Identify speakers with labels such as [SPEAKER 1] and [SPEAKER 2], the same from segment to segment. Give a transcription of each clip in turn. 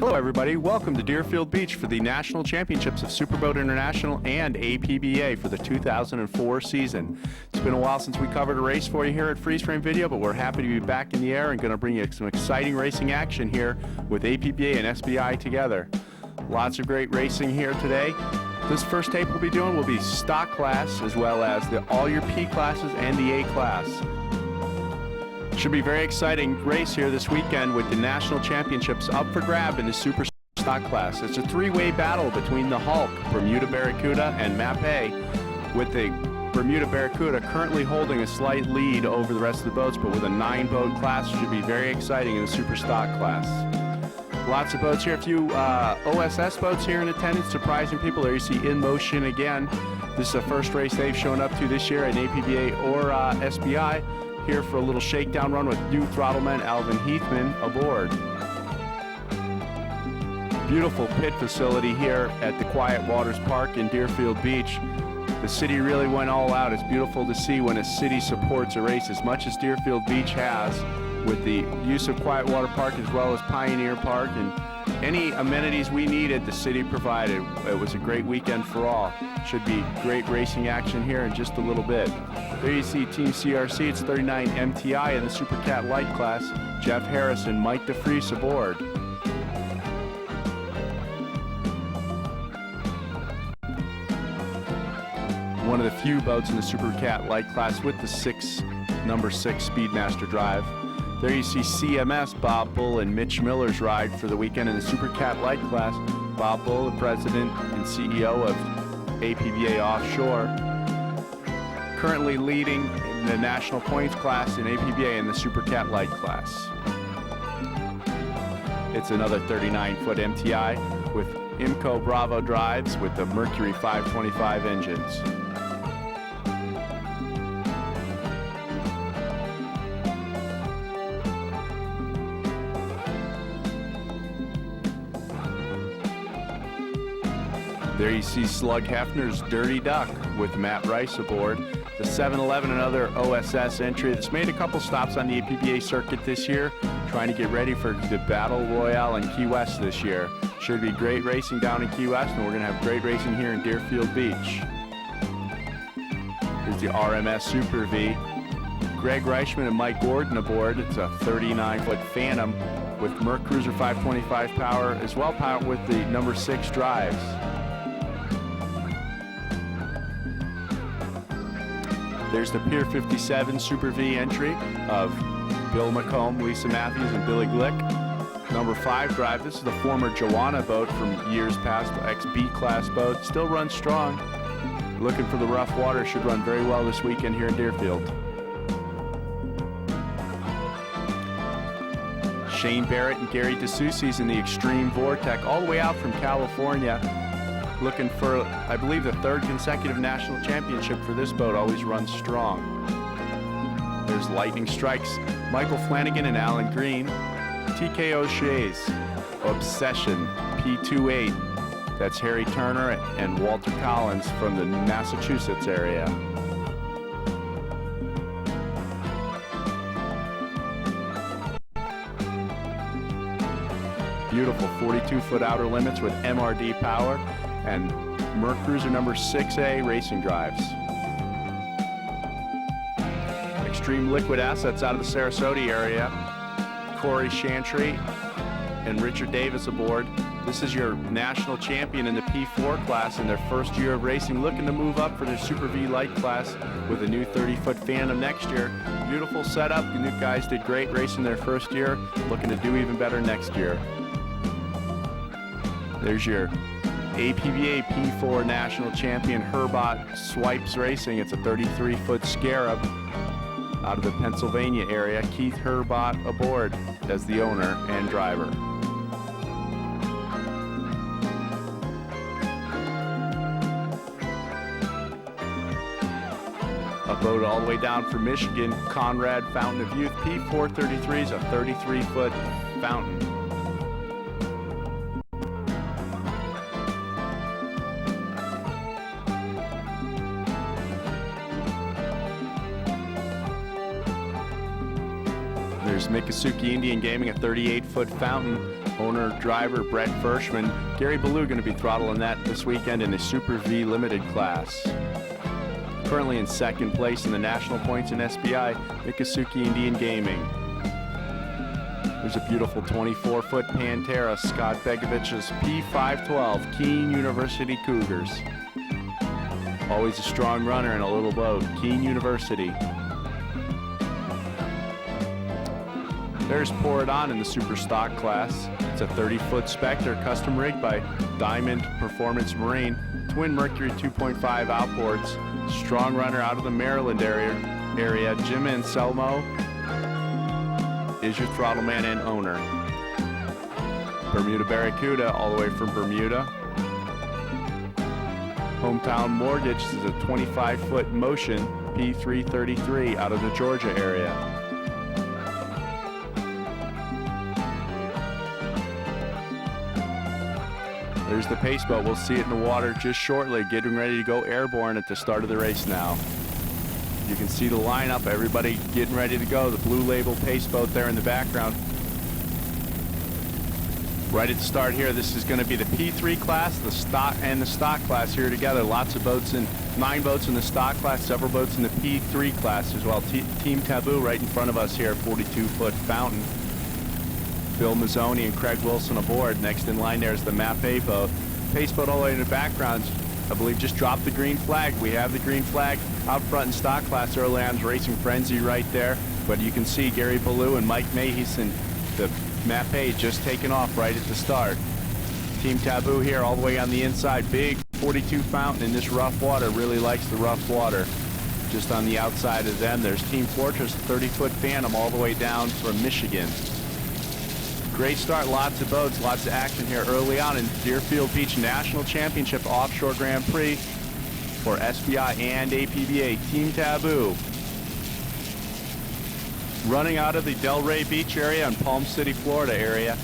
[SPEAKER 1] Hello everybody, welcome to Deerfield Beach for the National Championships of Superboat International and APBA for the 2004 season. It's been a while since we covered a race for you here at Freeze Frame Video, but we're happy to be back in the air and going to bring you some exciting racing action here with APBA and SBI together. Lots of great racing here today. This first tape we'll be doing will be stock class as well as all your P classes and the A class. Should be a very exciting race here this weekend with the National Championships up for grab in the Super Stock class. It's a three-way battle between the Hulk, Bermuda Barracuda, and Mape, with the Bermuda Barracuda currently holding a slight lead over the rest of the boats, but with a 9-boat class, it should be very exciting in the Super Stock class. Lots of boats here. A few OSS boats here in attendance, surprising people. There you see In Motion again. This is the first race they've shown up to this year in APBA or SBI. Here for a little shakedown run with new throttleman Alvin Heathman aboard. Beautiful pit facility here at the Quiet Waters Park in Deerfield Beach. The city really went all out. It's beautiful to see when a city supports a race as much as Deerfield Beach has, with the use of Quiet Water Park as well as Pioneer Park, and any amenities we needed, the city provided. It was a great weekend for all. Should be great racing action here in just a little bit. There you see Team CRC, it's 39 MTI in the Super Cat Light class. Jeff Harris and Mike DeFries aboard. One of the few boats in the Super Cat Light class with the number 6 Speedmaster drive. There you see CMS, Bob Bull and Mitch Miller's ride for the weekend in the Super Cat Light class. Bob Bull, the president and CEO of APBA Offshore, currently leading in the national points class in APBA in the Super Cat Light class. It's another 39-foot MTI with IMCO Bravo drives with the Mercury 525 engines. There you see Slug Hefner's Dirty Duck with Matt Rice aboard. The 711, another OSS entry that's made a couple stops on the APBA circuit this year, trying to get ready for the Battle Royale in Key West this year. Should be great racing down in Key West, and we're going to have great racing here in Deerfield Beach. Here's the RMS Super V. Greg Reichman and Mike Gordon aboard. It's a 39-foot Phantom with Merc Cruiser 525 power, as well powered with the number 6 drives. There's the Pier 57 Super V entry of Bill McComb, Lisa Matthews, and Billy Glick. Number 5 drive. This is the former Joanna boat from years past, ex-B class boat. Still runs strong. Looking for the rough water. Should run very well this weekend here in Deerfield. Shane Barrett and Gary DeSoucy's in the Extreme Vortex, all the way out from California. Looking for, I believe, the 3rd consecutive national championship for this boat. Always runs strong. There's Lightning Strikes, Michael Flanagan and Alan Green. TK O'Shea's Obsession P28. That's Harry Turner and Walter Collins from the Massachusetts area. Beautiful 42-foot outer limits with MRD power and Merc Cruiser number 6A racing drives. Extreme Liquid Assets out of the Sarasota area. Corey Chantry and Richard Davis aboard. This is your national champion in the P4 class in their first year of racing, looking to move up for their Super V Light class with a new 30-foot Phantom next year. Beautiful setup. The new guys did great racing their first year, looking to do even better next year. There's your APBA P4 national champion Herbot Swipes Racing. It's a 33-foot Scarab out of the Pennsylvania area. Keith Herbot aboard as the owner and driver. A boat all the way down from Michigan, Conrad Fountain of Youth P433 is a 33-foot fountain. There's Miccosukee Indian Gaming, a 38-foot fountain. Owner driver Brett Fershman, Gary Ballou going to be throttling that this weekend in a Super V Limited class. Currently in second place in the national points in SBI, Miccosukee Indian Gaming. There's a beautiful 24-foot Pantera, Scott Begovich's P512 Keene University Cougars. Always a strong runner in a little boat, Keene University. There's Pour It On in the super stock class. It's a 30-foot Spectre, custom rigged by Diamond Performance Marine. Twin Mercury 2.5 outboards. Strong runner out of the Maryland area. Jim Anselmo is your throttle man and owner. Bermuda Barracuda, all the way from Bermuda. Hometown Mortgage is a 25-foot Motion P333 out of the Georgia area. There's the Pace Boat. We'll see it in the water just shortly, getting ready to go airborne at the start of the race now. You can see the lineup, everybody getting ready to go. The Blue Label Pace Boat there in the background. Right at the start here, this is going to be the P3 class, the stock and the stock class here together. Lots of boats, 9 boats in the stock class, several boats in the P3 class as well. Team Taboo right in front of us here, 42-foot fountain. Bill Mazzoni and Craig Wilson aboard. Next in line there is the Mapei boat. Pace Boat all the way in the background, I believe, just dropped the green flag. We have the green flag out front in stock class early on. Racing Frenzy right there. But you can see Gary Ballou and Mike Mahison, the Mapei, just taking off right at the start. Team Taboo here all the way on the inside. Big 42 fountain in this rough water. Really likes the rough water. Just on the outside of them, there's Team Fortress, 30-foot Phantom all the way down from Michigan. Great start, lots of boats, lots of action here early on in Deerfield Beach National Championship Offshore Grand Prix for SBI and APBA. Team Taboo running out of the Delray Beach area and Palm City, Florida area.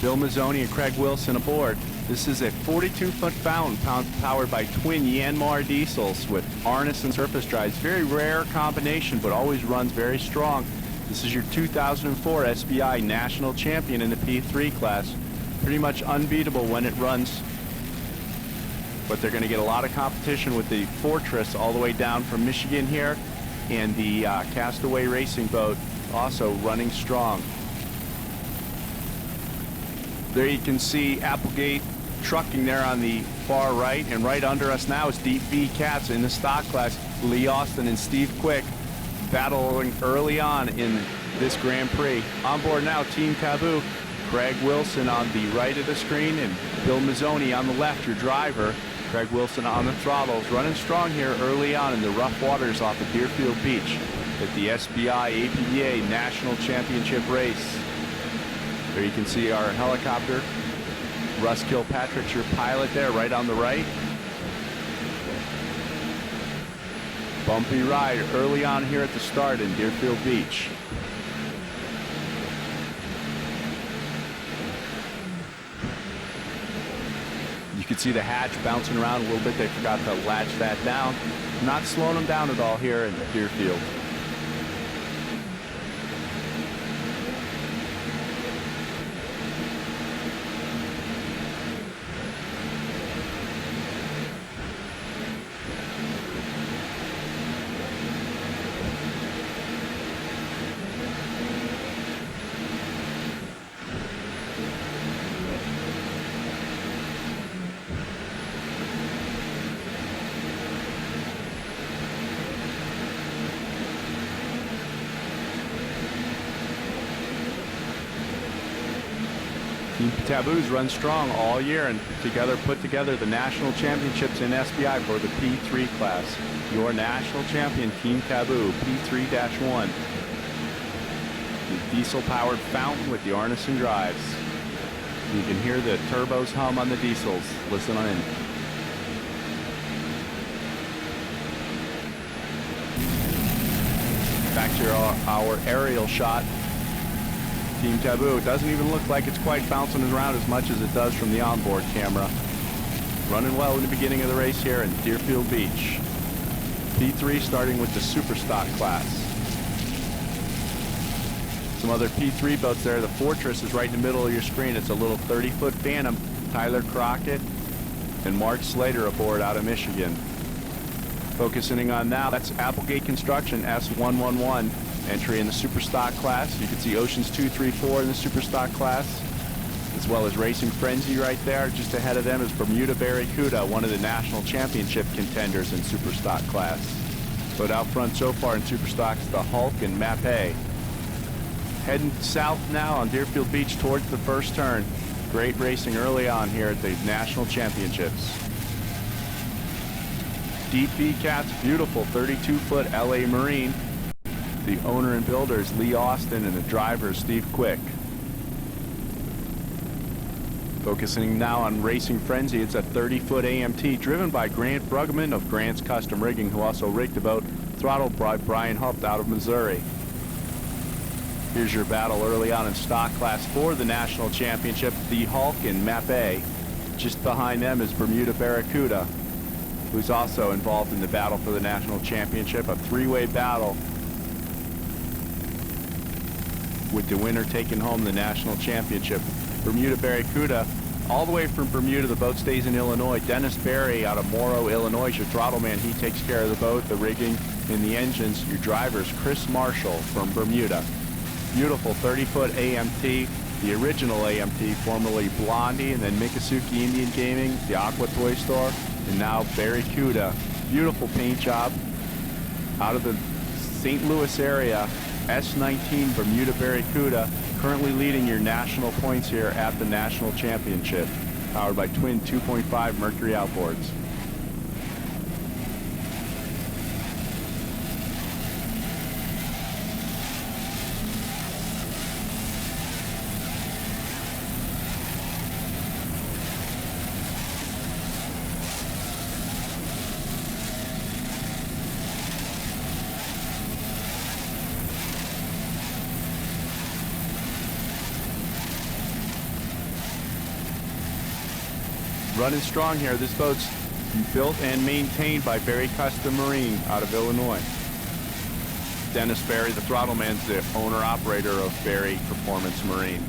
[SPEAKER 1] Bill Mazzoni and Craig Wilson aboard. This is a 42-foot fountain powered by twin Yanmar diesels with harness and surface drives. Very rare combination, but always runs very strong. This is your 2004 SBI National Champion in the P3 class. Pretty much unbeatable when it runs. But they're going to get a lot of competition with the Fortress all the way down from Michigan here. And the Castaway Racing Boat also running strong. There you can see Applegate Trucking there on the far right. And right under us now is Deep V Cats in the stock class. Lee Austin and Steve Quick battling early on in this Grand Prix. On board now, Team Taboo. Craig Wilson on the right of the screen and Bill Mazzoni on the left, your driver. Craig Wilson on the throttles, running strong here early on in the rough waters off of Deerfield Beach at the SBI APBA National Championship race. There you can see our helicopter. Russ Kilpatrick's your pilot there, right on the right. Bumpy ride early on here at the start in Deerfield Beach. You can see the hatch bouncing around a little bit. They forgot to latch that down. Not slowing them down at all here in Deerfield. Team Taboos run strong all year and put together the national championships in SBI for the P3 class. Your national champion, Team Taboo, P3-1. The diesel-powered fountain with the Arneson drives. You can hear the turbos hum on the diesels. Listen in. Back to our aerial shot. Team Taboo, it doesn't even look like it's quite bouncing around as much as it does from the onboard camera. Running well in the beginning of the race here in Deerfield Beach. P3 starting with the super stock class. Some other P3 boats there. The Fortress is right in the middle of your screen. It's a little 30-foot Phantom. Tyler Crockett and Mark Slater aboard out of Michigan. Focusing on now, that's Applegate Construction S111 entry in the Super Stock class. You can see Oceans 2, 3, 4 in the Super Stock class, as well as Racing Frenzy right there. Just ahead of them is Bermuda Barracuda, one of the national championship contenders in Super Stock class. But out front so far in Super Stock is the Hulk and Mape. Heading south now on Deerfield Beach towards the first turn. Great racing early on here at the national championships. Deep V Cats, beautiful 32-foot LA Marine. The owner and builder is Lee Austin and the driver is Steve Quick. Focusing now on Racing Frenzy, it's a 30-foot AMT driven by Grant Bruggeman of Grant's Custom Rigging, who also rigged the boat, throttled by Brian Hupt out of Missouri. Here's your battle early on in stock class for the national championship, the Hulk and Mape. Just behind them is Bermuda Barracuda, who's also involved in the battle for the national championship, a three-way battle with the winner taking home the national championship. Bermuda Barracuda, all the way from Bermuda, the boat stays in Illinois. Dennis Barry out of Morrow, Illinois, is your throttle man. He takes care of the boat, the rigging, and the engines. Your driver is Chris Marshall from Bermuda. Beautiful 30-foot AMT, the original AMT, formerly Blondie, and then Miccosukee Indian Gaming, the Aqua Toy Store, and now Barracuda. Beautiful paint job out of the St. Louis area. S19 Bermuda Barracuda, currently leading your national points here at the national championship, powered by twin 2.5 Mercury outboards. Running strong here. This boat's built and maintained by Barry Custom Marine out of Illinois. Dennis Barry, the throttle man's the owner-operator of Barry Performance Marine.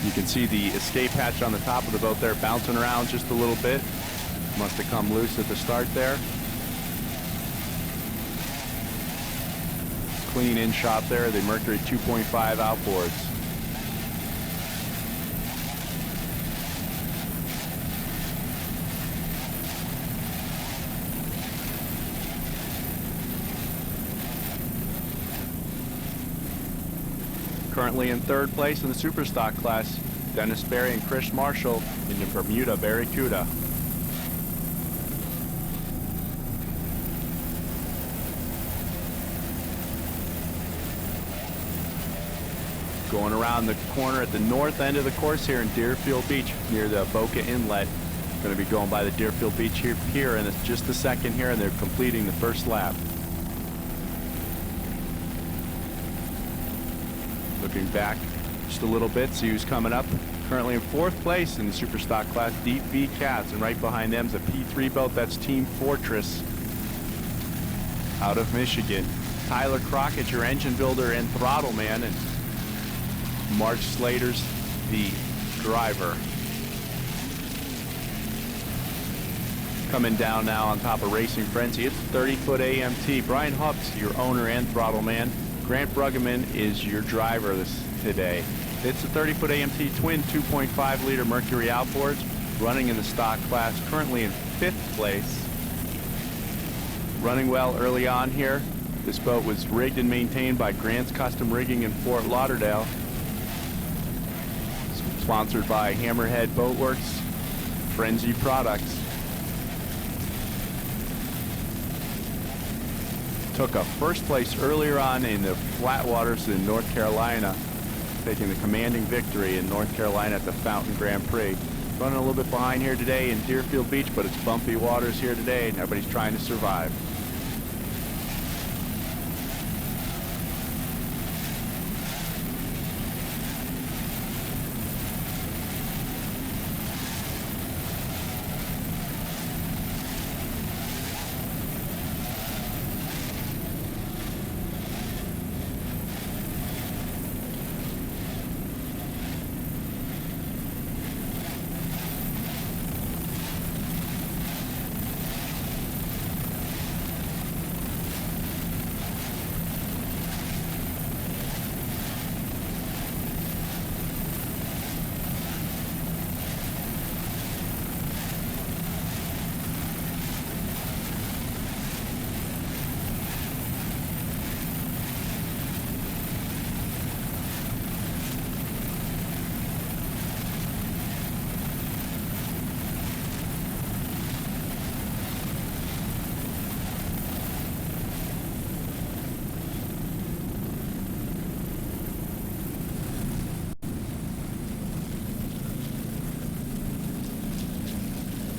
[SPEAKER 1] You can see the escape hatch on the top of the boat there bouncing around just a little bit. Must have come loose at the start there. Clean in shot there, the Mercury 2.5 outboards. Currently in third place in the Super Stock class, Dennis Barry and Chris Marshall in the Bermuda Barracuda. Going around the corner at the north end of the course here in Deerfield Beach near the Boca Inlet. Going to be going by the Deerfield Beach here in just a second here, and they're completing the first lap. Looking back just a little bit, see who's coming up. Currently in fourth place in the Super Stock class, Deep V Cats, and right behind them is a P3 boat. That's Team Fortress out of Michigan. Tyler Crockett, your engine builder and throttle man, and Mark Slater's the driver. Coming down now on top of Racing Frenzy, it's a 30-foot AMT. Brian Hupp's your owner and throttle man. Grant Bruggeman is your driver today. It's a 30-foot AMT twin 2.5-liter Mercury outboards, running in the stock class, currently in fifth place. Running well early on here. This boat was rigged and maintained by Grant's Custom Rigging in Fort Lauderdale. Sponsored by Hammerhead Boatworks, Frenzy Products. Took a first place earlier on in the flat waters in North Carolina, taking the commanding victory in North Carolina at the Fountain Grand Prix. Running a little bit behind here today in Deerfield Beach, but it's bumpy waters here today and everybody's trying to survive.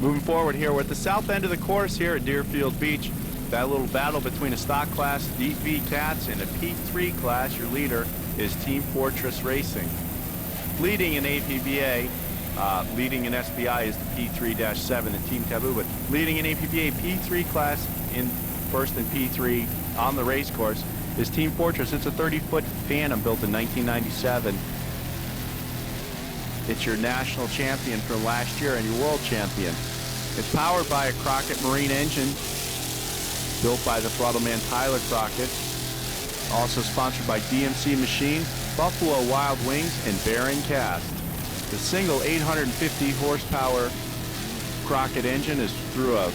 [SPEAKER 1] Moving forward here, we're at the south end of the course here at Deerfield Beach. That little battle between a stock class Deep V Cats and a P3 class. Your leader is Team Fortress Racing. Leading in APBA, leading in SBI is the P3-7, the Team Taboo, but leading in APBA P3 class in first and P3 on the race course is Team Fortress. It's a 30-foot Phantom built in 1997. It's your national champion from last year and your world champion. It's powered by a Crockett Marine engine built by the throttle man Tyler Crockett. Also sponsored by DMC Machine, Buffalo Wild Wings, and Baron Cast. The single 850 horsepower Crockett engine is through a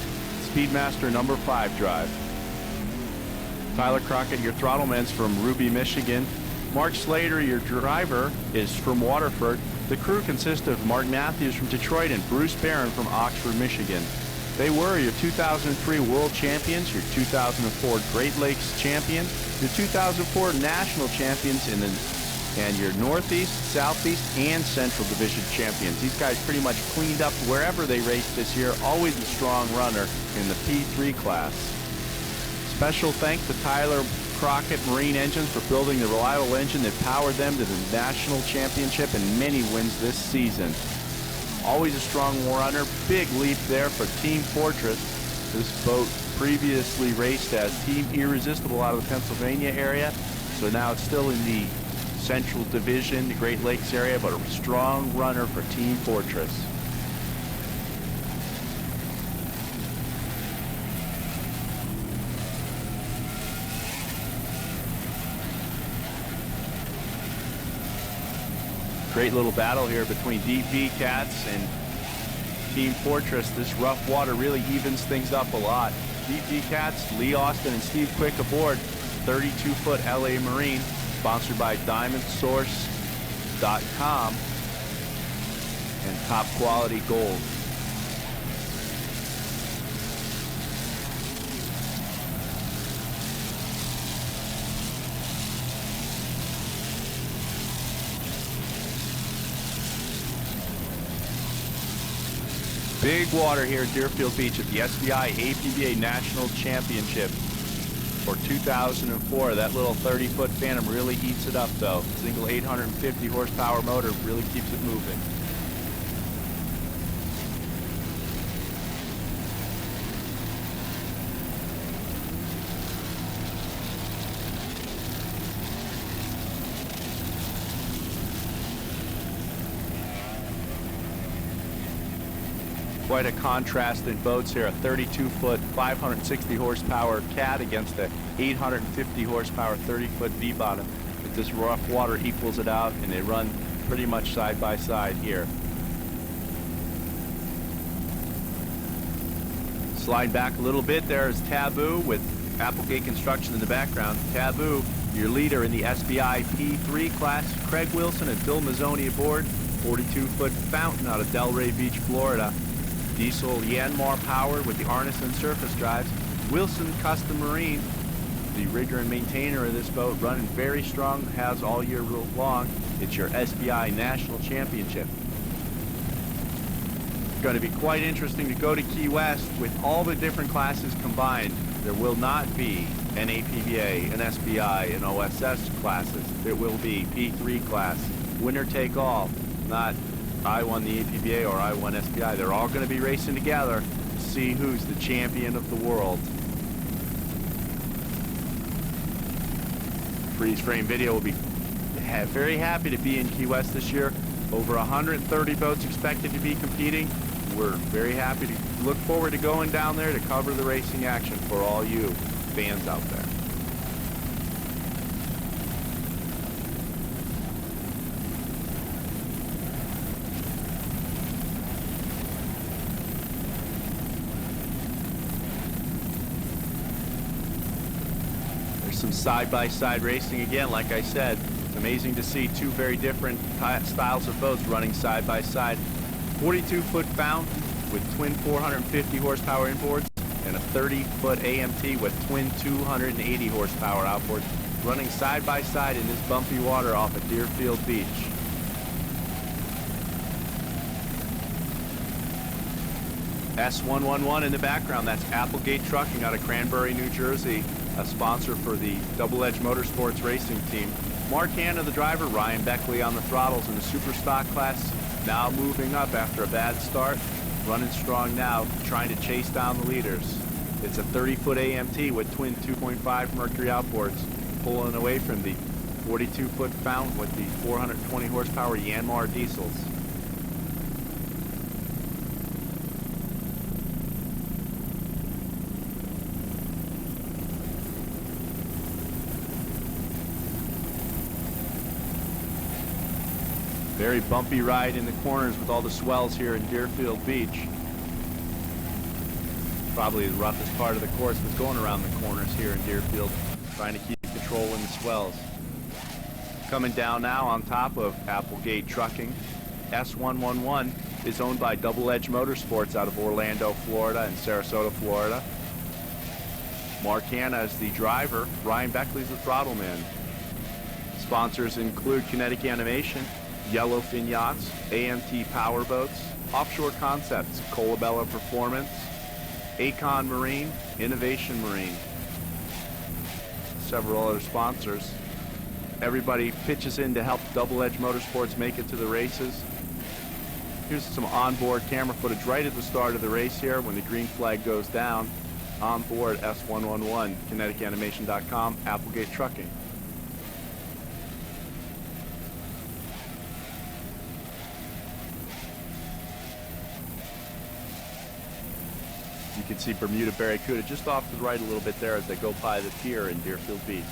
[SPEAKER 1] Speedmaster number 5 drive. Tyler Crockett, your throttleman's from Ruby, Michigan. Mark Slater, your driver, is from Waterford. The crew consists of Mark Matthews from Detroit and Bruce Barron from Oxford, Michigan. They were your 2003 World Champions, your 2004 Great Lakes Champion, your 2004 National Champions, and your Northeast, Southeast, and Central Division Champions. These guys pretty much cleaned up wherever they raced this year, always a strong runner in the P3 class. Special thanks to Tyler Crockett Marine Engines for building the reliable engine that powered them to the National Championship and many wins this season. Always a strong runner. Big leap there for Team Fortress. This boat previously raced as Team Irresistible out of the Pennsylvania area, so now it's still in the Central Division, the Great Lakes area, but a strong runner for Team Fortress. Great little battle here between Deep V Cats and Team Fortress. This rough water really evens things up a lot. Deep V Cats, Lee Austin and Steve Quick aboard, 32-foot LA Marine, sponsored by DiamondSource.com and Top Quality Gold. Big water here at Deerfield Beach at the SBI APBA National Championship for 2004. That little 30-foot Phantom really eats it up, though. Single 850 horsepower motor really keeps it moving. Quite a contrast in boats here. A 32-foot, 560 horsepower Cat against the 850 horsepower 30-foot V-bottom. But this rough water equals it out, and they run pretty much side by side here. Slide back a little bit. There is Taboo with Applegate Construction in the background. Taboo, your leader in the SBI P3 class. Craig Wilson and Bill Mazzoni aboard. 42-foot Fountain out of Delray Beach, Florida. Diesel Yanmar powered with the Arneson surface drives. Wilson Custom Marine, the rigger and maintainer of this boat, running very strong, has all year long. It's your SBI National Championship. It's going to be quite interesting to go to Key West with all the different classes combined. There will not be an APBA, an SBI, an OSS classes. There will be P3 class, winner take all, not I won the APBA or I won SBI. They're all going to be racing together to see who's the champion of the world. Freeze Frame Video will be very happy to be in Key West this year. Over 130 boats expected to be competing. We're very happy to look forward to going down there to cover the racing action for all you fans out there. Some side-by-side racing again. Like I said, it's amazing to see two very different styles of boats running side-by-side. 42-foot Fountain with twin 450 horsepower inboards and a 30-foot AMT with twin 280 horsepower outboards running side-by-side in this bumpy water off of Deerfield Beach. S111 in the background, that's Applegate Trucking out of Cranbury, New Jersey, a sponsor for the Double Edge Motorsports racing team. Mark Hanna, the driver, Ryan Beckley on the throttles in the super stock class, now moving up after a bad start, running strong now, trying to chase down the leaders. It's a 30-foot AMT with twin 2.5 Mercury outboards, pulling away from the 42-foot Fountain with the 420 horsepower Yanmar diesels. Very bumpy ride in the corners with all the swells here in Deerfield Beach. Probably the roughest part of the course was going around the corners here in Deerfield, trying to keep control in the swells. Coming down now on top of Applegate Trucking, S111 is owned by Double Edge Motorsports out of Orlando, Florida and Sarasota, Florida. Mark Hanna is the driver, Ryan Beckley's the throttle man. Sponsors include Kinetic Animation, Yellowfin Yachts, AMT Powerboats, Offshore Concepts, Colabella Performance, Acon Marine, Innovation Marine. Several other sponsors. Everybody pitches in to help Double Edge Motorsports make it to the races. Here's some onboard camera footage right at the start of the race here when the green flag goes down. On board S111, kineticanimation.com, Applegate Trucking. You can see Bermuda Barracuda just off to the right a little bit there as they go by the pier in Deerfield Beach.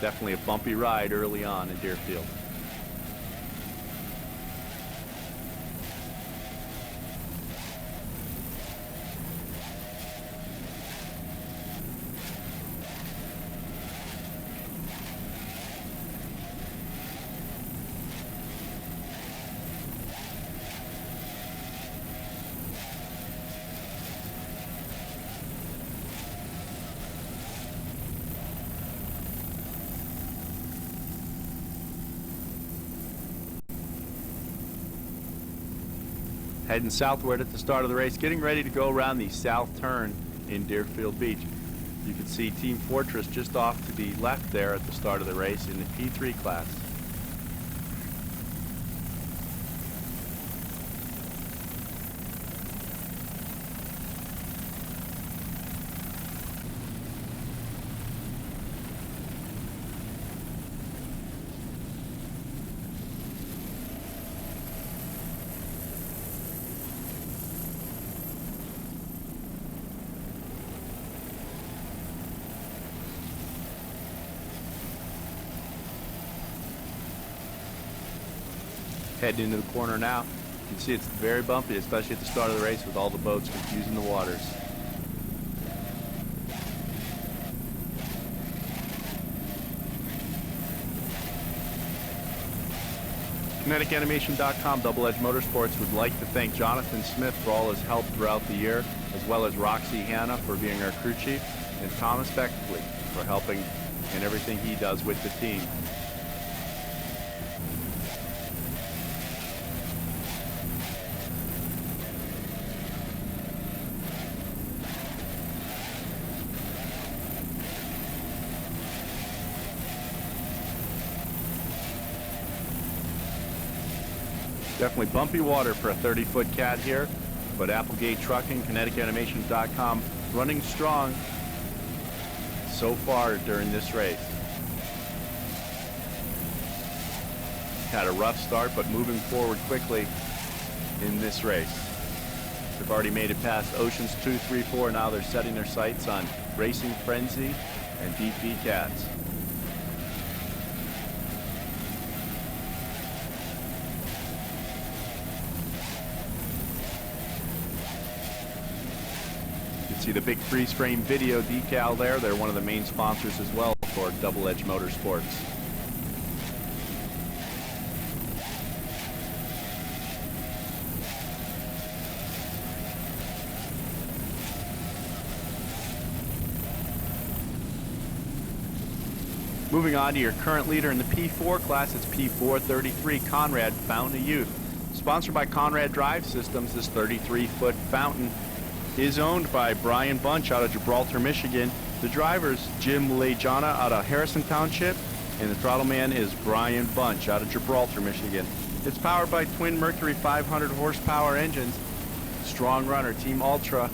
[SPEAKER 1] Definitely a bumpy ride early on in Deerfield. Heading southward at the start of the race, getting ready to go around the south turn in Deerfield Beach. You can see Team Fortress just off to the left there at the start of the race in the P3 class. Heading into the corner now. You can see it's very bumpy, especially at the start of the race with all the boats confusing the waters. KineticAnimation.com, Double Edge Motorsports would like to thank Jonathan Smith for all his help throughout the year, as well as Roxy Hanna for being our crew chief, and Thomas Beckley for helping in everything he does with the team. Definitely bumpy water for a 30-foot cat here, but Applegate Trucking, KineticAnimation.com, running strong so far during this race. Had a rough start, but moving forward quickly in this race. They've already made it past Oceans 2, 3, 4. Now they're setting their sights on Racing Frenzy and DP Cats. See the big freeze frame video decal there. They're one of the main sponsors as well for Double Edge Motorsports. Moving on to your current leader in the P4 class, it's P433 Conrad Fountain of Youth. Sponsored by Conrad Drive Systems, this 33-foot fountain is owned by Brian Bunch out of Gibraltar, Michigan. The driver's Jim Lejana out of Harrison Township, and the throttle man is Brian Bunch out of Gibraltar, Michigan. It's powered by twin Mercury 500 horsepower engines. Strong runner, Team Ultra,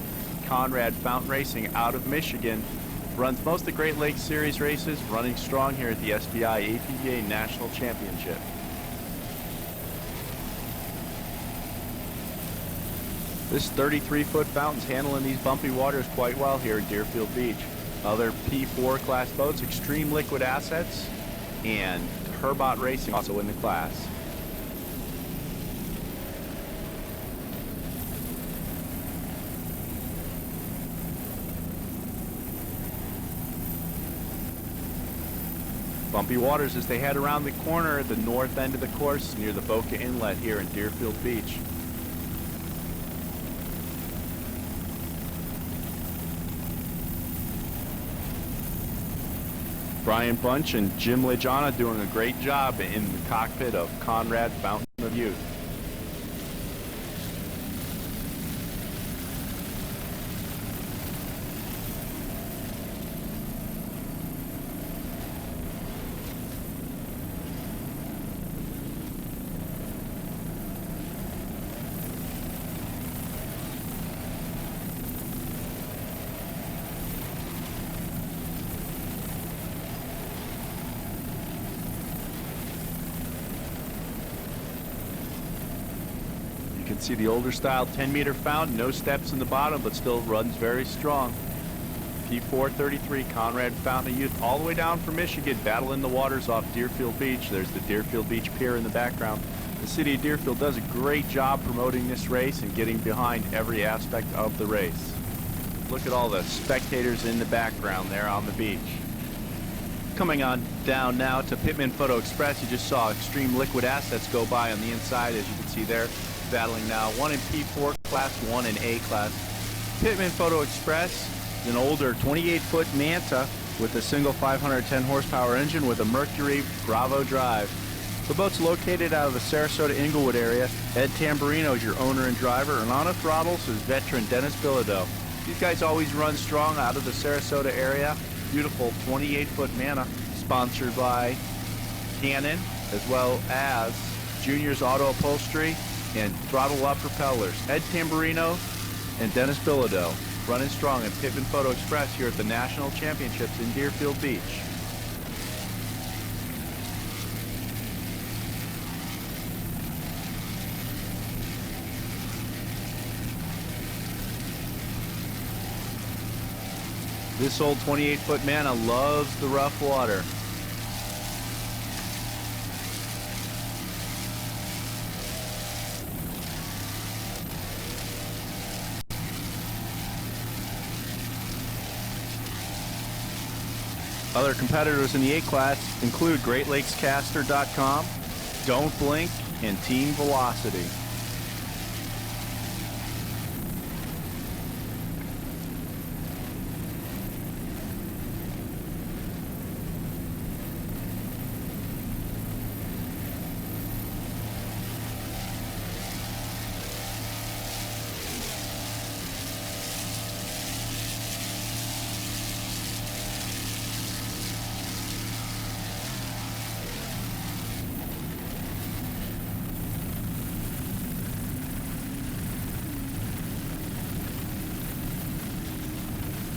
[SPEAKER 1] Conrad Fountain Racing out of Michigan. Runs most of the Great Lakes Series races, running strong here at the SBI APBA National Championship. This 33-foot fountain's handling these bumpy waters quite well here at Deerfield Beach. Other P4 class boats, Extreme Liquid Assets, and Powerboat Racing also in the class. Bumpy waters as they head around the corner at the north end of the course near the Boca Inlet here in Deerfield Beach. Brian Bunch and Jim Lejana doing a great job in the cockpit of Conrad Fountain of Youth. You can see the older style 10-meter fountain, no steps in the bottom, but still runs very strong. P433 Conrad Fountain of Youth all the way down from Michigan, battling the waters off Deerfield Beach. There's the Deerfield Beach Pier in the background. The city of Deerfield does a great job promoting this race and getting behind every aspect of the race. Look at all the spectators in the background there on the beach. Coming on down now to Pittman Photo Express, you just saw Extreme Liquid Assets go by on the inside, as you can see there. Battling now, one in P4 class, one in A class. Pittman Photo Express is an older 28-foot Manta with a single 510 horsepower engine with a Mercury Bravo drive. The boat's located out of the Sarasota-Inglewood area. Ed Tamburino is your owner and driver, and on the throttles is veteran Dennis Bilodeau. These guys always run strong out of the Sarasota area. Beautiful 28-foot Manta, sponsored by Canon, as well as Junior's Auto Upholstery and Throttle Up Propellers. Ed Tamburino and Dennis Bilodeau running strong in Pittman Photo Express here at the National Championships in Deerfield Beach. This old 28-foot Manta loves the rough water. Other competitors in the A class include GreatLakesCaster.com, Don't Blink, and Team Velocity.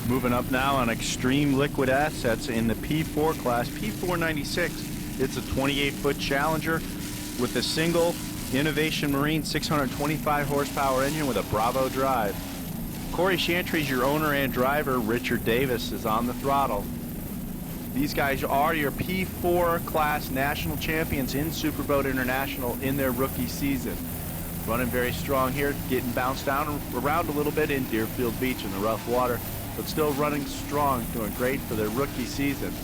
[SPEAKER 1] Moving up now on Extreme Liquid Assets in the P4 class, P496. It's a 28-foot Challenger with a single Innovation Marine 625 horsepower engine with a Bravo drive. Corey Chantry's your owner and driver. Richard Davis is on the throttle. These guys are your P4 class national champions in Superboat International in their rookie season. Running very strong here, getting bounced down around a little bit in Deerfield Beach in the rough water, but still running strong, doing great for their rookie season.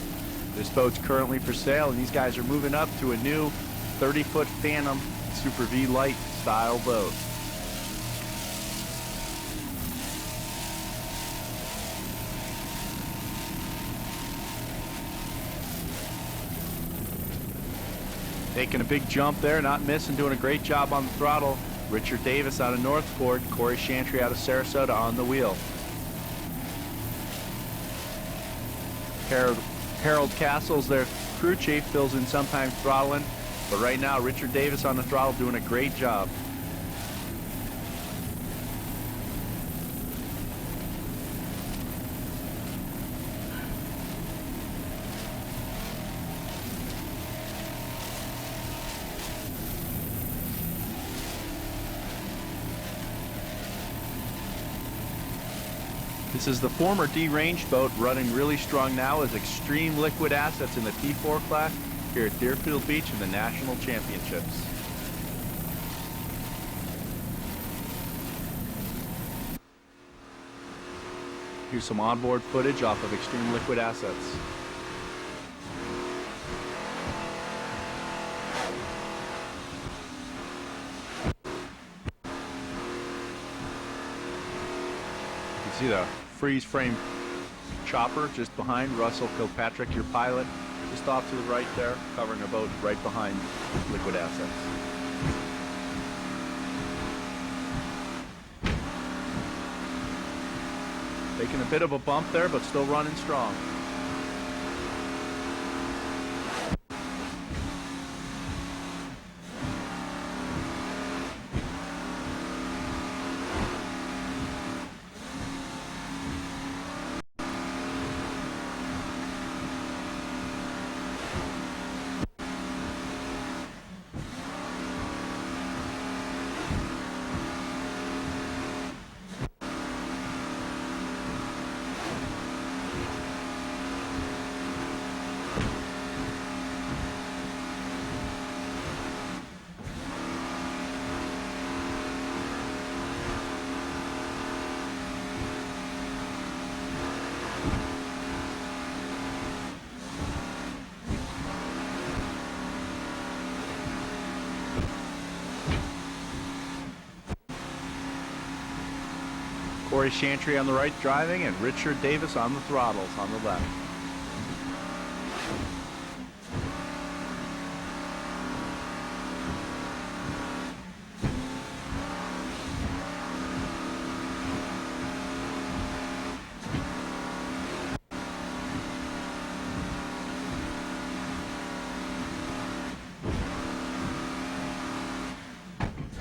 [SPEAKER 1] This boat's currently for sale, and these guys are moving up to a new 30-foot Phantom Super V Light style boat. Taking a big jump there, not missing, doing a great job on the throttle. Richard Davis out of Northport, Corey Chantry out of Sarasota on the wheel. Harold Castles, their crew chief, fills in sometimes throttling, but right now Richard Davis on the throttle doing a great job. This is the former deranged boat running really strong now as Extreme Liquid Assets in the T4 class here at Deerfield Beach in the National Championships. Here's some onboard footage off of Extreme Liquid Assets. You can see the freeze frame chopper just behind Russell Kilpatrick, your pilot, just off to the right there, covering a boat right behind Liquid Assets. Taking a bit of a bump there, but still running strong. Corey Chantry on the right driving and Richard Davis on the throttles on the left.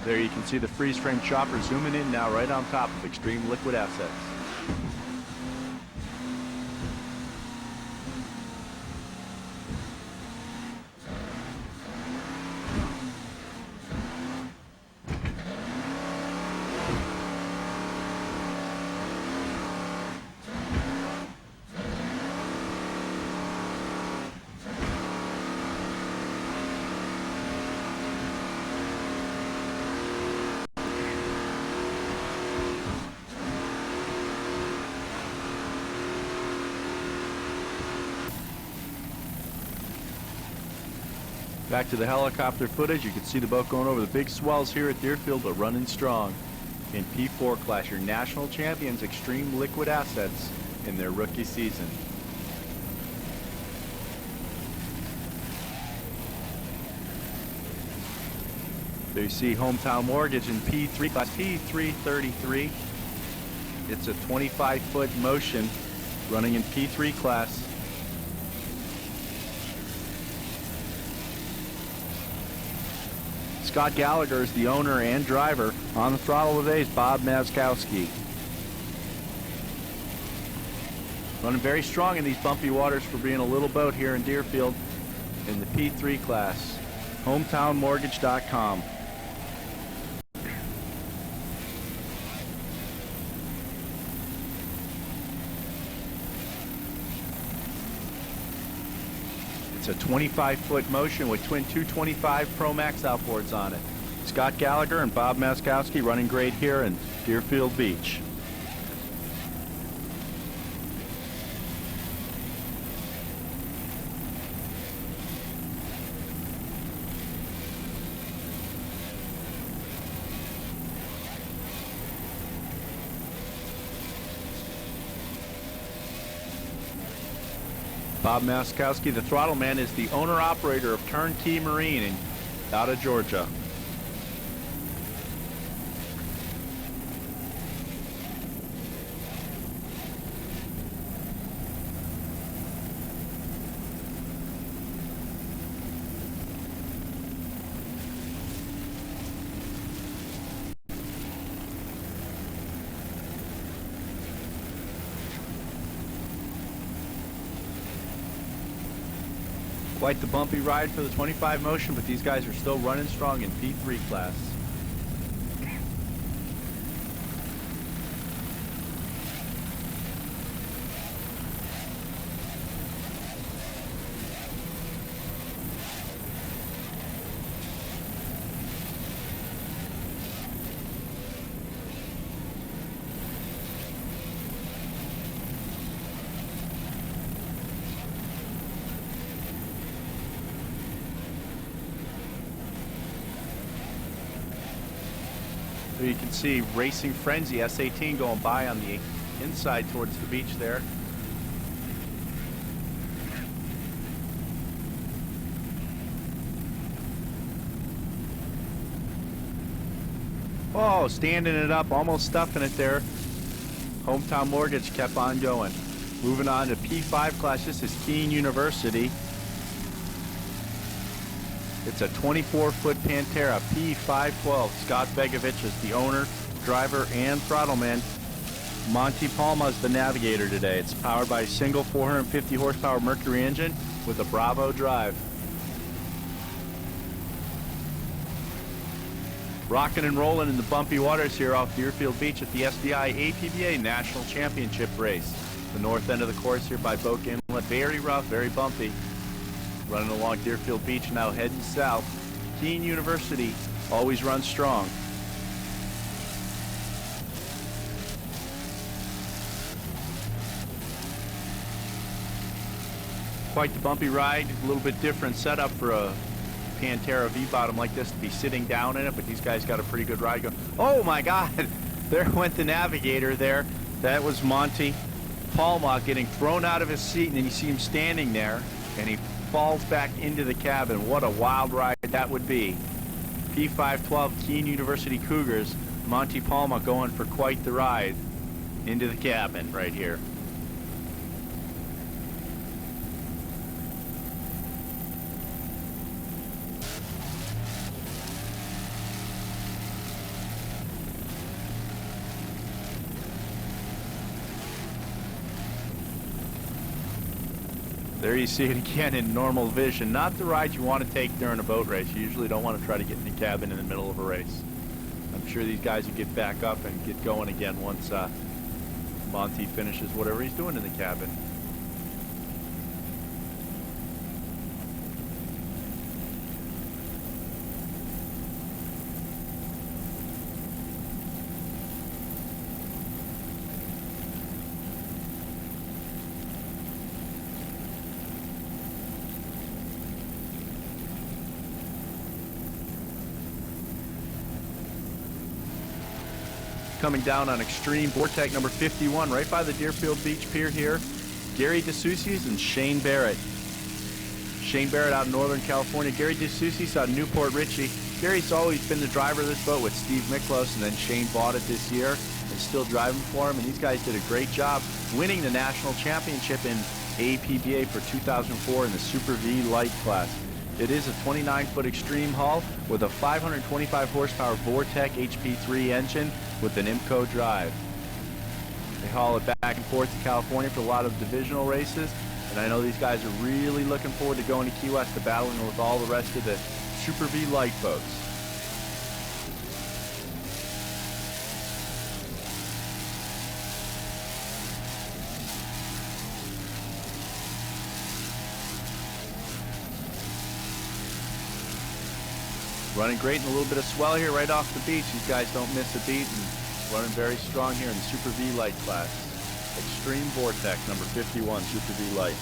[SPEAKER 1] There you can see the freeze frame chopper zooming in now right on top of Extreme Liquid Assets. Back to the helicopter footage, you can see the boat going over the big swells here at Deerfield, but running strong. In P4 class, your national champions, Extreme Liquid Assets, in their rookie season. There you see Hometown Mortgage in P3 class, P333. It's a 25-foot motion running in P3 class. Scott Gallagher is the owner and driver. On the throttle today is Bob Mazkowski. Running very strong in these bumpy waters for being a little boat here in Deerfield in the P3 class. HometownMortgage.com. It's a 25-foot motion with twin 225 Pro Max outboards on it. Scott Gallagher and Bob Mazkowski running great here in Deerfield Beach. Bob Maskowski, the throttle man, is the owner-operator of Turnkey Marine out of Georgia. Quite the bumpy ride for the 25 motion, but these guys are still running strong in P3 class. So you can see Racing Frenzy S18 going by on the inside towards the beach there. Oh, standing it up, almost stuffing it there. Hometown Mortgage kept on going. Moving on to P5 class. This is Keene University. It's a 24-foot Pantera P512. Scott Begovich is the owner, driver, and throttle man. Monty Palma is the navigator today. It's powered by a single 450 horsepower Mercury engine with a Bravo drive. Rocking and rolling in the bumpy waters here off Deerfield Beach at the SDI APBA National Championship race. The north end of the course here by Boat Inlet. Very rough, very bumpy. Running along Deerfield Beach now, heading south. Keene University always runs strong. Quite the bumpy ride, a little bit different setup for a Pantera V-bottom like this to be sitting down in it, but these guys got a pretty good ride going. Oh my God, there went the navigator there. That was Monty Palma getting thrown out of his seat, and then you see him standing there, and he falls back into the cabin. What a wild ride that would be. P512 Keene University Cougars, Monty Palma going for quite the ride into the cabin right here. There you see it again in normal vision. Not the ride you want to take during a boat race. You usually don't want to try to get in the cabin in the middle of a race. I'm sure these guys will get back up and get going again once Monty finishes whatever he's doing in the cabin. Coming down on Extreme Vortex number 51 right by the Deerfield Beach Pier here. Gary DeSoucies and Shane Barrett. Shane Barrett out of Northern California. Gary DeSoucies out of Newport Richey. Gary's always been the driver of this boat with Steve Miklos, and then Shane bought it this year and still driving for him. And these guys did a great job winning the national championship in APBA for 2004 in the Super V Light class. It is a 29-foot extreme hull with a 525 horsepower Vortec HP3 engine with an IMCO drive. They haul it back and forth to California for a lot of divisional races, and I know these guys are really looking forward to going to Key West to battling with all the rest of the Super V Light boats. Running great and a little bit of swell here right off the beach. These guys don't miss a beat and running very strong here in the Super V Light class. Extreme Vortex number 51 Super V Light.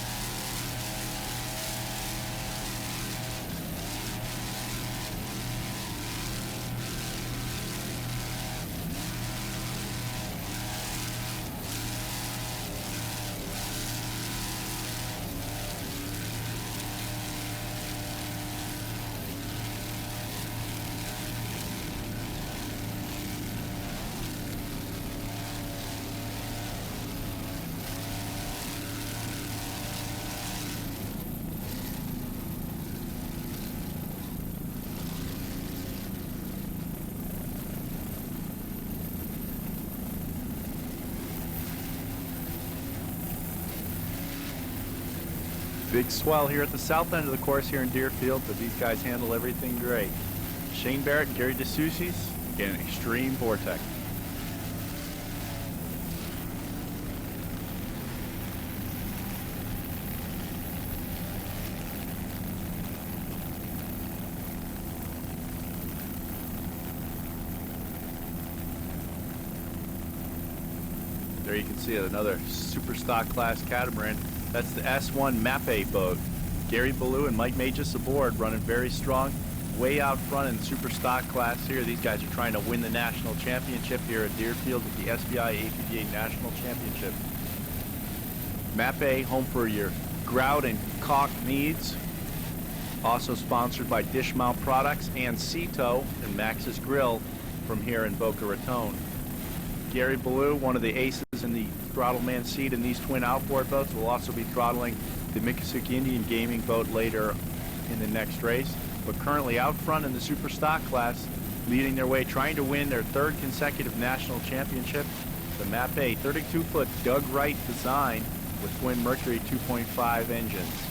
[SPEAKER 1] Big swell here at the south end of the course here in Deerfield, but these guys handle everything great. Shane Barrett and Gary DeSoucies in an extreme vortex. There you can see another super stock class catamaran. That's the S1 MAPA boat. Gary Ballou and Mike Magis aboard, running very strong. Way out front in super stock class here. These guys are trying to win the national championship here at Deerfield at the SBI APBA National Championship. MAPA, home for your grout and caulk needs. Also sponsored by Dish Mount Products and Cito and Max's Grill from here in Boca Raton. Gary Ballou, one of the aces in the throttle man seat in these twin outboard boats, will also be throttling the Miccosukee Indian Gaming boat later in the next race. But currently out front in the super stock class, leading their way, trying to win their third consecutive national championship, the MAPA 32-foot Doug Wright design with twin Mercury 2.5 engines.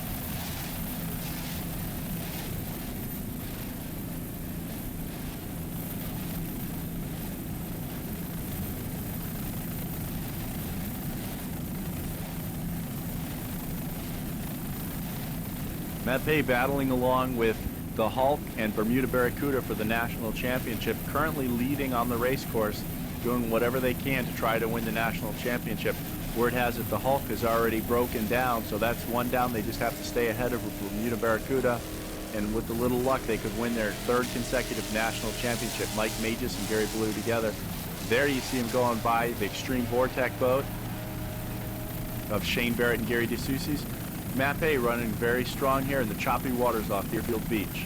[SPEAKER 1] MAPA battling along with the Hulk and Bermuda Barracuda for the national championship, currently leading on the race course, doing whatever they can to try to win the national championship. Word has it the Hulk is already broken down, so that's one down. They just have to stay ahead of Bermuda Barracuda, and with a little luck they could win their third consecutive national championship. Mike Magis and Gary Ballou together. There you see him going by the Extreme Vortex boat of Shane Barrett and Gary DeSoucies. MAPA running very strong here in the choppy waters off Deerfield Beach.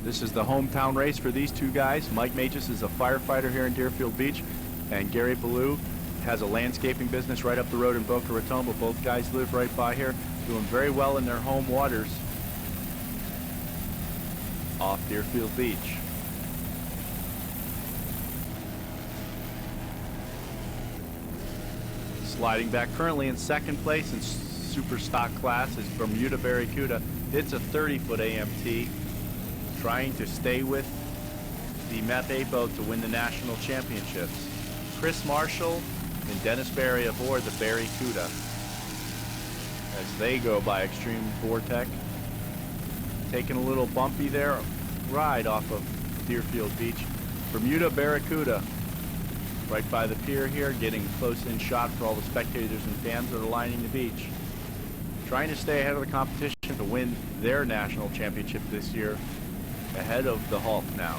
[SPEAKER 1] This is the hometown race for these two guys. Mike Magis is a firefighter here in Deerfield Beach, and Gary Ballou has a landscaping business right up the road in Boca Raton, but both guys live right by here, doing very well in their home waters off Deerfield Beach. Sliding back currently in second place in super stock class is Bermuda Barracuda. It's a 30-foot AMT, trying to stay with the MAPA boat to win the national championships. Chris Marshall and Dennis Barry aboard the Barracuda as they go by Extreme Vortex. Taking a little bumpy there ride off of Deerfield Beach. Bermuda Barracuda right by the pier here, getting close in shot for all the spectators and fans that are lining the beach. Trying to stay ahead of the competition to win their national championship this year, ahead of the Hulk now.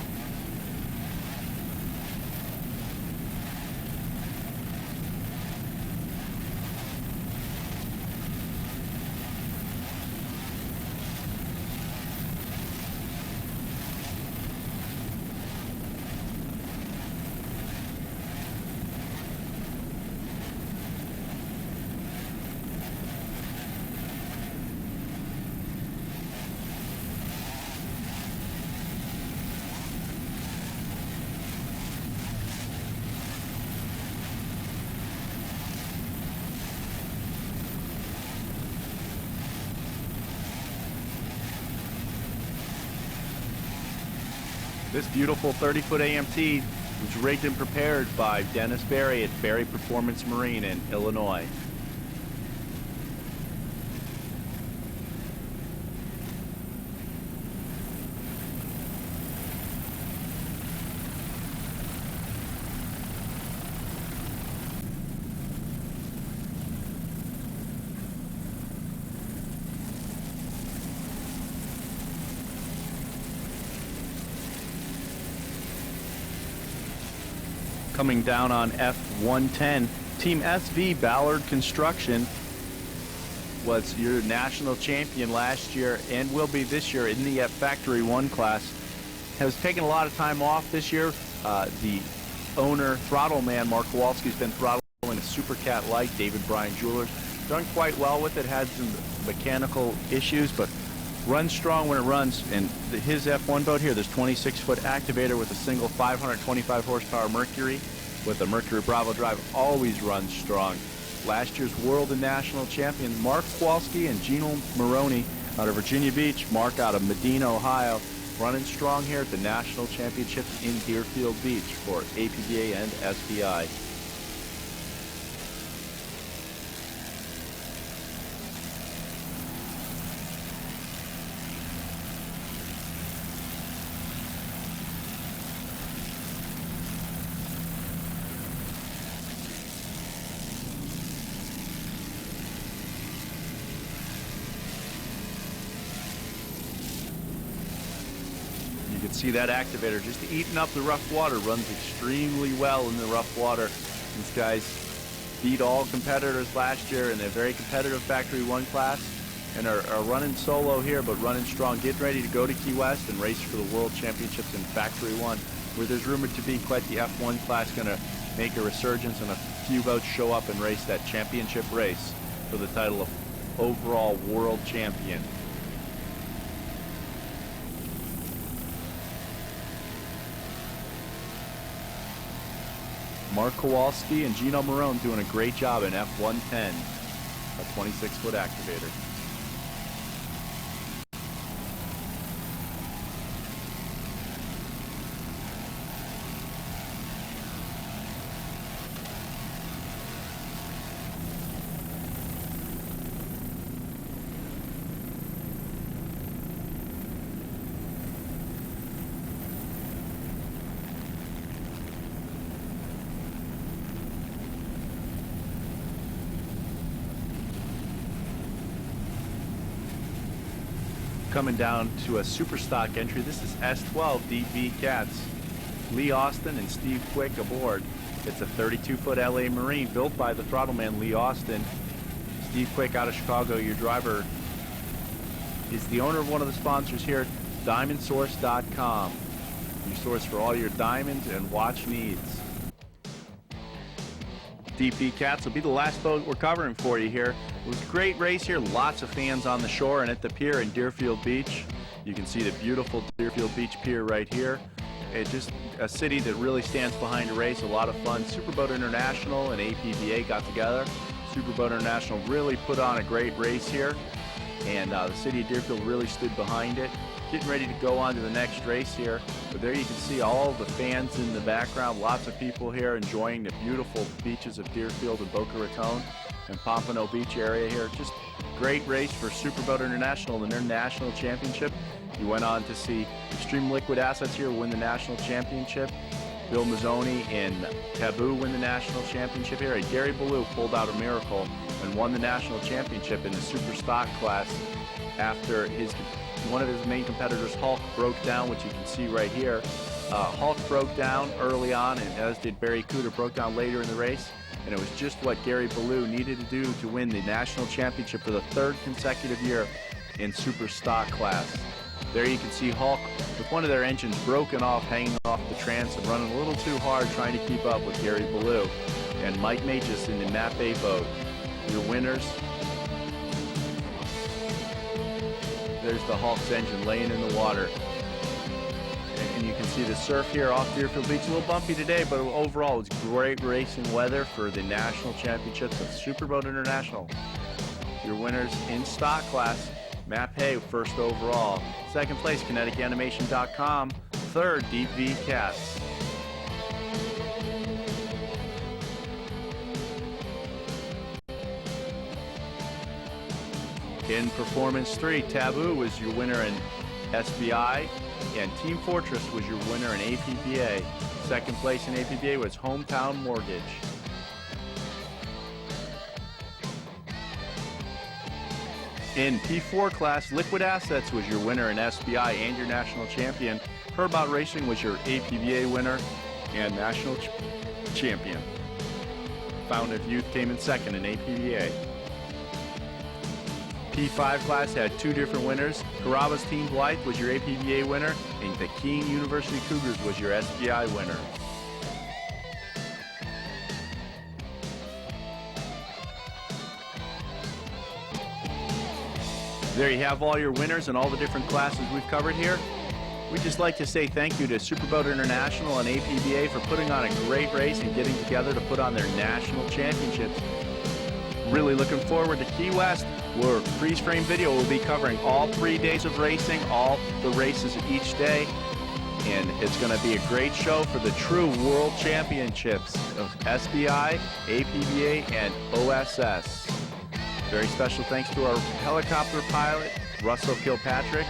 [SPEAKER 1] This beautiful 30-foot AMT was rigged and prepared by Dennis Barry at Barry Performance Marine in Illinois. Coming down on F110, Team SV Ballard Construction was your national champion last year and will be this year in the Factory 1 class. Has taken a lot of time off this year. The owner, throttle man, Mark Kowalski, has been throttling a Super Cat Light, David Bryan Jewelers. Done quite well with it, had some mechanical issues, but runs strong when it runs. And his F1 boat here, this 26-foot activator with a single 525 horsepower Mercury with a Mercury Bravo drive, always runs strong. Last year's world and national champions Mark Kowalski and Gino Maroney out of Virginia Beach, Mark out of Medina, Ohio, running strong here at the national championships in Deerfield Beach for APBA and SBI. You can see that activator just eating up the rough water. Runs extremely well in the rough water. These guys beat all competitors last year in a very competitive Factory 1 class and are running solo here, but running strong. Getting ready to go to Key West and race for the World Championships in Factory 1, where there's rumored to be quite the F1 class going to make a resurgence, and a few boats show up and race that championship race for the title of overall world champion. Mark Kowalski and Gino Marone doing a great job in F110, a 26-foot activator. Coming down to a super stock entry. This is S12 DV Cats. Lee Austin and Steve Quick aboard. It's a 32-foot LA Marine built by the throttle man Lee Austin. Steve Quick out of Chicago, your driver, is the owner of one of the sponsors here, DiamondSource.com. Your source for all your diamonds and watch needs. DP Cats will be the last boat we're covering for you here. It was a great race here. Lots of fans on the shore and at the pier in Deerfield Beach. You can see the beautiful Deerfield Beach pier right here. It's just a city that really stands behind a race. A lot of fun. Superboat International and APBA got together. Superboat International really put on a great race here, and the city of Deerfield really stood behind it. Getting ready to go on to the next race here. But there you can see all the fans in the background. Lots of people here enjoying the beautiful beaches of Deerfield and Boca Raton and Pompano Beach area here. Just great race for Superboat International in their national championship. You went on to see Extreme Liquid Assets here win the national championship. Bill Mazzoni and Taboo win the national championship here. And Gary Ballou pulled out a miracle and won the national championship in the super stock class after one of his main competitors, Hulk, broke down, which you can see right here. Hulk broke down early on, and as did Barry Cooter, broke down later in the race. And it was just what Gary Ballou needed to do to win the national championship for the third consecutive year in super stock class. There you can see Hulk with one of their engines broken off, hanging off the transom, running a little too hard trying to keep up with Gary Ballou. And Mike Mages in the Map A boat, your winners. There's the Hulk's engine laying in the water. And you can see the surf here off Deerfield Beach. A little bumpy today, but overall it's great racing weather for the national championships of Superboat International. Your winners in stock class, Matt Hay, first overall. Second place, KineticAnimation.com. Third, DV Cats. In Performance 3, Taboo was your winner in SBI, and Team Fortress was your winner in APBA. Second place in APBA was Hometown Mortgage. In P4 class, Liquid Assets was your winner in SBI and your national champion. Herbout Racing was your APBA winner and national champion. Fountain of Youth came in second in APBA. P5 class had 2 different winners. Caraba's Team Blythe was your APBA winner, and the Keene University Cougars was your SBI winner. There you have all your winners and all the different classes we've covered here. We'd just like to say thank you to Superboat International and APBA for putting on a great race and getting together to put on their national championships. Really looking forward to Key West, where Freeze Frame Video will be covering all 3 days of racing, all the races each day. And it's going to be a great show for the true World Championships of SBI, APBA, and OSS. Very special thanks to our helicopter pilot, Russell Kilpatrick,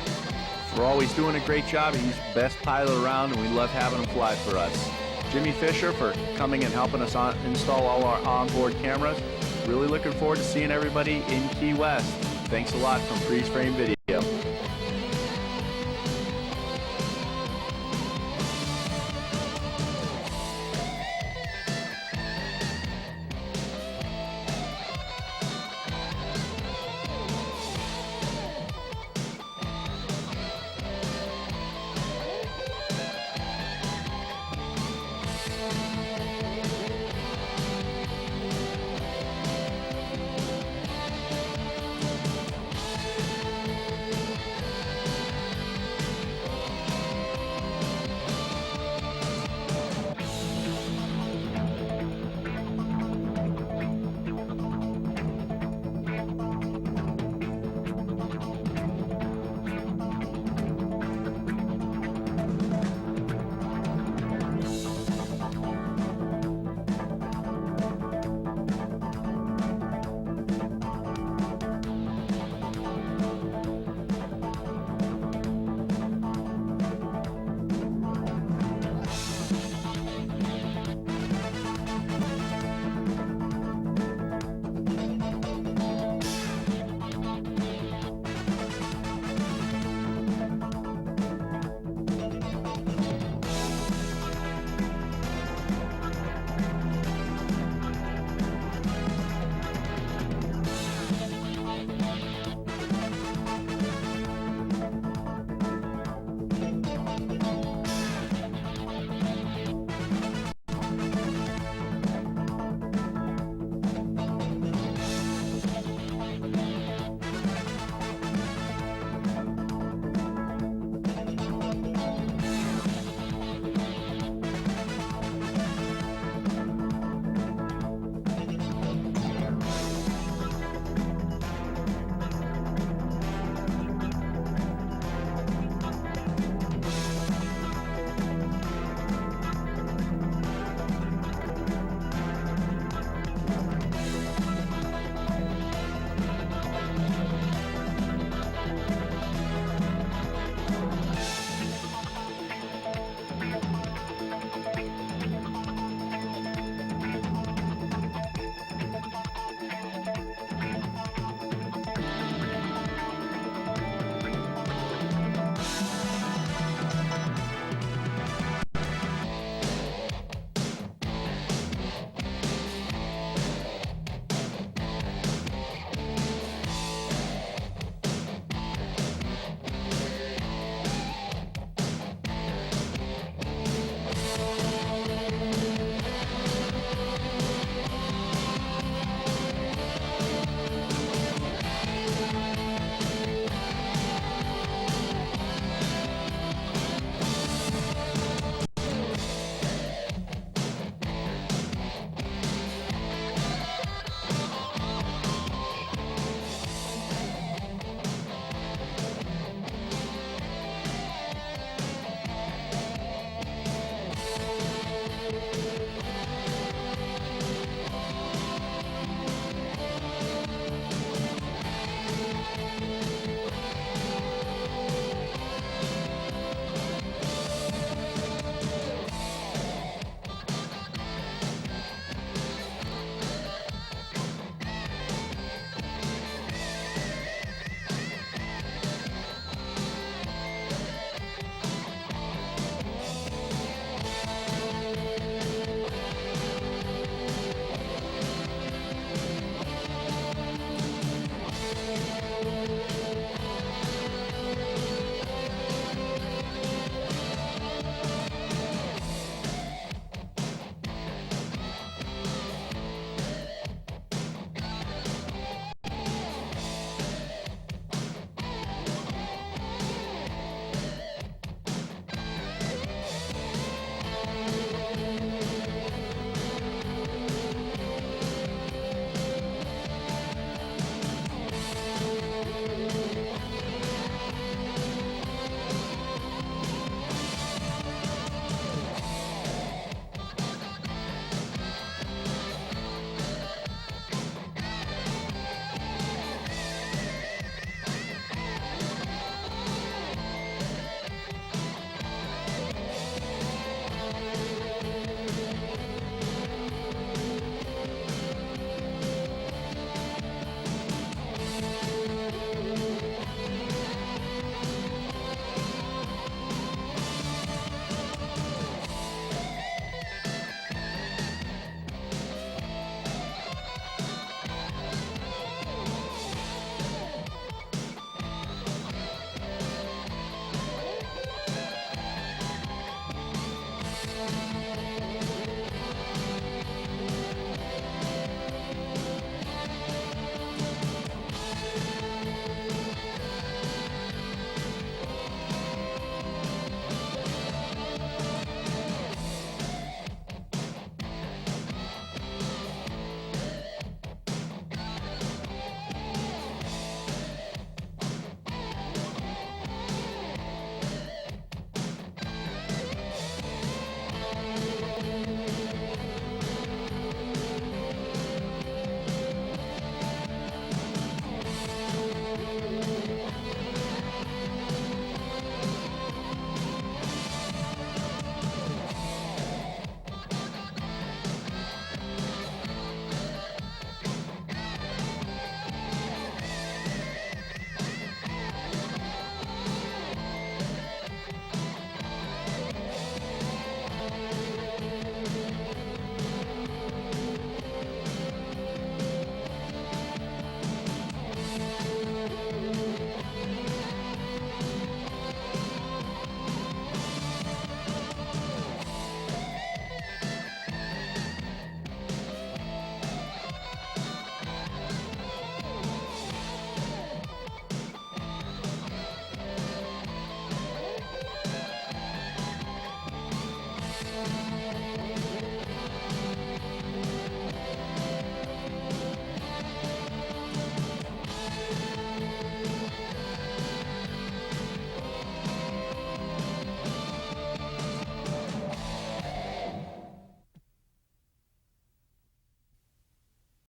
[SPEAKER 1] for always doing a great job. He's the best pilot around, and we love having him fly for us. Jimmy Fisher for coming and helping us install all our onboard cameras. Really looking forward to seeing everybody in Key West. Thanks a lot from Freeze Frame Video.